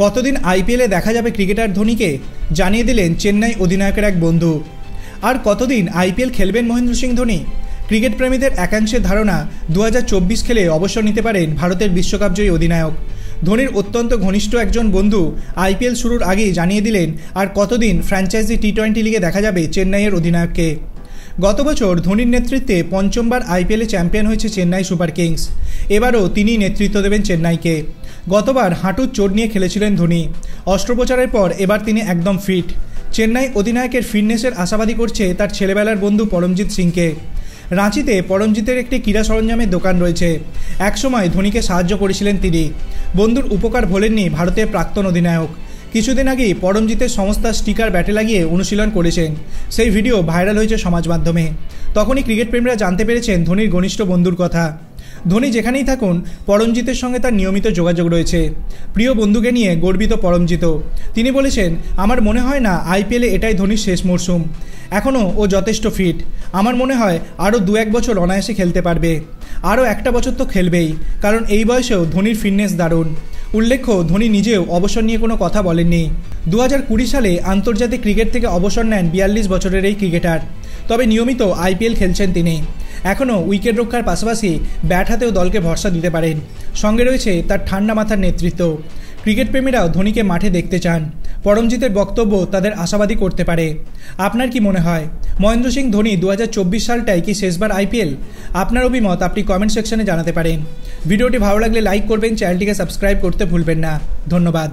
কতদিন আইপিএলে দেখা যাবে ক্রিকেটার ধোনিকে জানিয়ে দিলেন চেন্নাই অধিনায়কের এক বন্ধু। আর কতদিন আইপিএল খেলবেন মহেন্দ্র সিং ধোনি? ক্রিকেট প্রেমীদের একাংশের ধারণা 2024 খেলে অবসর নিতে পারেন ভারতের বিশ্বকাপজয়ী অধিনায়ক। ধোনির অত্যন্ত ঘনিষ্ঠ একজন বন্ধু আইপিএল শুরুর আগেই জানিয়ে দিলেন আর কতদিন ফ্র্যাঞ্চাইজি টি-20 লিগে দেখা যাবে চেন্নাইয়ের অধিনায়ককে। গত বছর ধোনির নেতৃত্বে পঞ্চমবার আইপিএলে চ্যাম্পিয়ন হয়েছে চেন্নাই সুপার কিংস। এবারও তিনিই নেতৃত্ব দেবেন চেন্নাইকে। গতবার হাঁটুর চোট নিয়ে খেলেছিলেন ধোনি। অস্ত্রোপচারের পর এবার তিনি একদম ফিট। চেন্নাই অধিনায়কের ফিটনেসের আশাবাদী করছে তার ছেলেবেলার বন্ধু পরমজিৎ সিংকে। রাঁচিতে পরমজিতের একটি ক্রীড়া সরঞ্জামের দোকান রয়েছে। একসময় ধোনিকে সাহায্য করেছিলেন তিনি। বন্ধুর উপকার ভোলেননি ভারতের প্রাক্তন অধিনায়ক। কিছুদিন আগেই পরমজিতের সংস্থার স্টিকার ব্যাটে লাগিয়ে অনুশীলন করেছেন। সেই ভিডিও ভাইরাল হয়েছে সমাজ মাধ্যমে। তখনই ক্রিকেট প্রেমীরা জানতে পেরেছেন ধোনির ঘনিষ্ঠ বন্ধুর কথা। ধোনি যেখানেই থাকুন পরমজিতের সঙ্গে তার নিয়মিত যোগাযোগ রয়েছে। প্রিয় বন্ধুকে নিয়ে গর্বিত পরমজিৎ। তিনি বলেছেন, আমার মনে হয় না আইপিএলে এটাই ধোনির শেষ মরশুম। এখনও ও যথেষ্ট ফিট। আমার মনে হয় আরও 2-1 বছর অনায়াসে খেলতে পারবে। আরও একটা বছর তো খেলবেই, কারণ এই বয়সেও ধোনির ফিটনেস দারুণ। উল্লেখ্য, ধোনি নিজেও অবসর নিয়ে কোনো কথা বলেননি। 2020 সালে আন্তর্জাতিক ক্রিকেট থেকে অবসর নেন 42 বছরের এই ক্রিকেটার। তবে নিয়মিত আইপিএল খেলছেন তিনি। এখনও উইকেট রক্ষার পাশাপাশি ব্যাট হাতেও দলকে ভরসা দিতে পারেন। সঙ্গে রয়েছে তার ঠান্ডা মাথার নেতৃত্ব। ক্রিকেট প্রেমীরাও ধোনিকে মাঠে দেখতে চান। পরমজিতের বক্তব্য তাদের আশাবাদী করতে পারে। আপনার কি মনে হয়, মহেন্দ্র সিং ধোনি 2024 সালটাই কি শেষবার আইপিএল? আপনার অভিমত আপনি কমেন্ট সেকশনে জানাতে পারেন। ভিডিওটি ভালো লাগলে লাইক করবেন, চ্যানেলটিকে সাবস্ক্রাইব করতে ভুলবেন না। ধন্যবাদ।